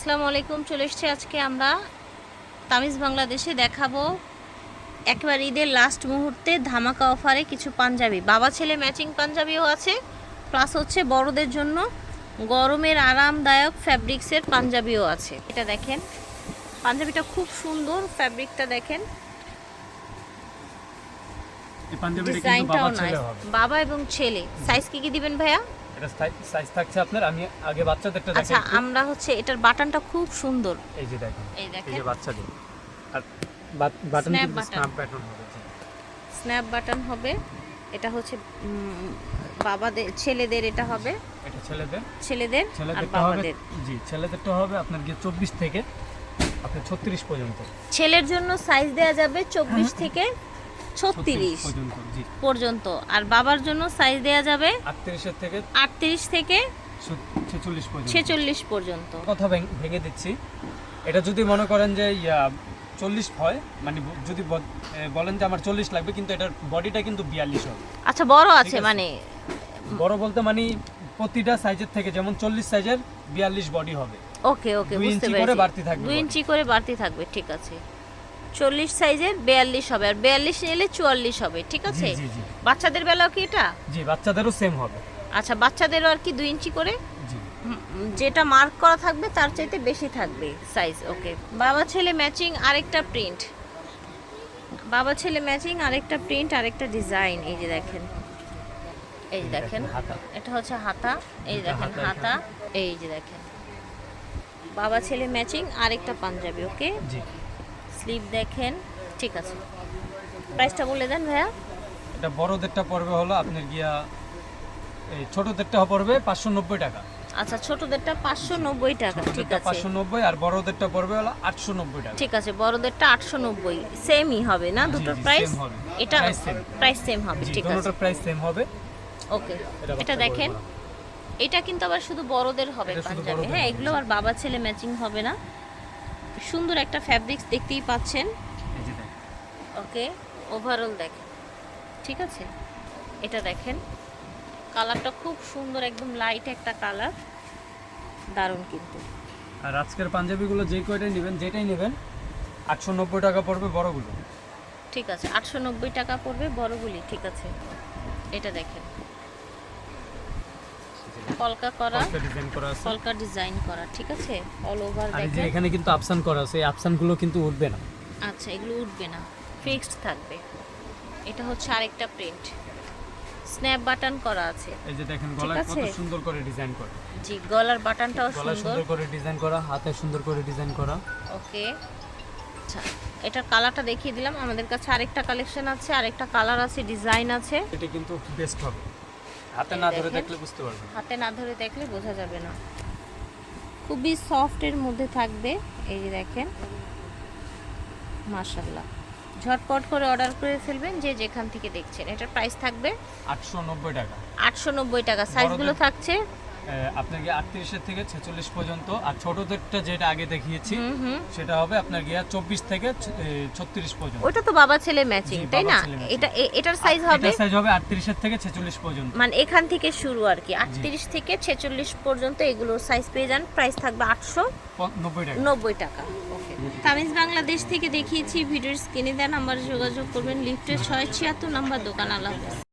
আসসালামু আলাইকুম। চলে এসেছি আজকে আমরা তামিজ বাংলাদেশে দেখাবো একবার ঈদের লাস্ট মুহূর্তে ধামাকা অফারে কিছু পাঞ্জাবি, বাবা ছেলে ম্যাচিং পাঞ্জাবিও আছে, প্লাস হচ্ছে বড়দের জন্য গরমের আরামদায়ক ফ্যাব্রিক্সের পাঞ্জাবিও আছে। এটা দেখেন, পাঞ্জাবিটা খুব সুন্দর, ফ্যাব্রিকটা দেখেন, এই পাঞ্জাবিটা কিন্তু ডিজাইনটাও বাবা ছেলে নাইস। হবে। বাবা এবং ছেলে সাইজ কি দিবেন ভাইয়া? এটা সাইজ থাকছে আপনার, আমি আগে বাচ্চাদেরটা আচ্ছা, দেখাই। আমরা হচ্ছে এটার বাটনটা খুব সুন্দর, এই যে দেখেন, এই এই দেখেন যে বাচ্চাদের আর বাটন Snap কিন্তু button। স্ন্যাপ বাটন হবে। স্ন্যাপ বাটন হবে। এটা হচ্ছে বাবাদের ছেলেদের, এটা হবে এটা ছেলেদের ছেলেদের আর ছেলেদেরটা হবে, বাবাদের। জি ছেলেদেরটা হবে আপনার গিয়ে 24 থেকে আপনার 36 পর্যন্ত। ছেলের জন্য সাইজ দেয়া যাবে 24 থেকে 36 পর্যন্ত, জি পর্যন্ত, আর বাবার জন্য সাইজ দেয়া যাবে 38 এর থেকে 38 থেকে 46 পর্যন্ত। 46 পর্যন্ত। কথা ভেঙে দিচ্ছি, এটা যদি মনে করেন যে 40 হয়, মানে যদি বলেন যে আমার 40 লাগবে, কিন্তু এটার বডিটা কিন্তু 42 হবে। আচ্ছা, বড় ঠিক আছে আছে। মানে বড় বলতে মানে প্রতিটা সাইজের থেকে, যেমন 40 সাইজের 42 বডি হবে। ওকে ওকে, 2 বুঝতে ইঞ্চি করে পেরেছি। বাড়তি থাকবে 2 body। ইঞ্চি করে বাড়তি থাকবে, ঠিক আছে। 40 সাইজের 42 হবে, আর 42 এলে 44 হবে, ঠিক আছে। জি, জি, জি। বাচ্চাদের বেলাও কি এটা? জি, বাচ্চাদেরও সেম হবে। আচ্ছা, বাচ্চাদেরও আর কি 2 ইঞ্চি করে, জি, যেটা মার্ক করা থাকবে তার চাইতে বেশি থাকবে সাইজ। ওকে, বাবা ছেলে ম্যাচিং আরেকটা প্রিন্ট, বাবা ছেলে ম্যাচিং আরেকটা প্রিন্ট, আরেকটা ডিজাইন। এই যে দেখেন, এই যে দেখেন, হাতা। এটা হচ্ছে হাতা, এই যে এটা দেখেন হাতা হাতা, এই যে দেখেন বাবা ছেলে ম্যাচিং আরেকটা পাঞ্জাবি। ওকে, জি। স্লিভ দেখেন, ঠিক আছে। প্রাইসটা বলে দেন ভাইয়া। এটা বড়দেরটা পড়বে হলো আপনার গিয়া, এই ছোটদেরটা পড়বে 590 টাকা। আচ্ছা, ছোটদেরটা 590 টাকা, ঠিক ছোটদেরটা আছে 590 আর বড়দেরটা পড়বে হলো 890 টাকা। ঠিক আছে। বড়দেরটা 890, সেমই হবে না দুটোর জি, প্রাইস? same হবে। এটা Price same। প্রাইস সেম হবে, জি, ঠিক আছে। দুটোর প্রাইস সেম হবে। ওকে, এটা এটা বাচ্চা দেখেন, বড় বড়। এটা কিন্তু আবার শুধু বড়দের হবে এটা শুধু পাঞ্জাবি, বড়দের হ্যাঁ, হবে, এগুলো আর বাবা ছেলে ম্যাচিং হবে না। সুন্দর একটা ফ্যাব্রিক্স দেখতেই পাচ্ছেন। এই যে দেখেন, ওকে, ওভারঅল দেখেন, ঠিক আছে। এটা দেখেন, কালারটা খুব সুন্দর, একদম লাইট একটা কালার, দারুণ কিন্তু। আর আজকের পাঞ্জাবিগুলো যে কয়টাই নেবেন, যেটাই নেবেন 890 টাকা পড়বে বড়গুলো। ঠিক আছে, 890 টাকা পড়বে বড়গুলি, ঠিক আছে। এটা দেখেন, কলকা করা, একটা ডিজাইন করা আছে। কলকা ডিজাইন করা, ঠিক আছে, অল ওভার আর এই যে দেখেন। এখানে কিন্তু আফসান করা আছে, এই আফসানগুলো কিন্তু উঠবে না। আচ্ছা, এগুলো উঠবে না, ফিক্সড থাকবে। এটা হচ্ছে আরেকটা প্রিন্ট, স্ন্যাপ বাটন করা আছে। এই যে দেখেন ঠিক গলায় কত আছে। সুন্দর করে ডিজাইন করা, জি, গলার বাটনটাও গলায় সুন্দর। সুন্দর করে ডিজাইন করা, হাতে সুন্দর করে ডিজাইন করা। ওকে, আচ্ছা, এটার কালারটা দেখিয়ে দিলাম। আমাদের কাছে আরেকটা কালেকশন আছে, আরেকটা কালার আছে, ডিজাইন আছে। এটা কিন্তু বেস্ট হবে, হাতে এই না ধরে দেখেন। দেখলে বুঝতে পারবেন। হাতে না ধরে দেখলে বোঝা যাবে না, খুবই সফটের মধ্যে থাকবে। এই যে দেখেন, মাশাআল্লাহ, ঝটপট করে অর্ডার করে ফেলবেন যে যেখান থেকে দেখছেন। এটার প্রাইস থাকবে 890 টাকা। 890 টাকা। সাইজগুলো বড়দের- থাকছে আপনার গিয়ে 38 এর থেকে 46 পর্যন্ত, আর ছোটদেরটা যেটা আগে দেখিয়েছি সেটা হবে আপনার গিয়া 24 থেকে 36 পর্যন্ত। ওটা তো বাবা ছেলে ম্যাচিং, জি, তাই বাবা না? ছেলে matching। এটার সাইজ হবে, এটার সাইজ হবে 38 এর থেকে 46 পর্যন্ত। মানে এখান থেকে শুরু আর কি, 38 থেকে 46 পর্যন্ত এগুলোর সাইজ পেয়ে যান। প্রাইস থাকবে 90 টাকা। 890 টাকা। ওকে, তামিজ বাংলাদেশ থেকে দেখিয়েছি। ভিডিওর স্ক্রিনে দেওয়া নাম্বারে যোগাযোগ করবেন। লিফটের 676 নাম্বার দোকান। আল্লাহ হাফেজ।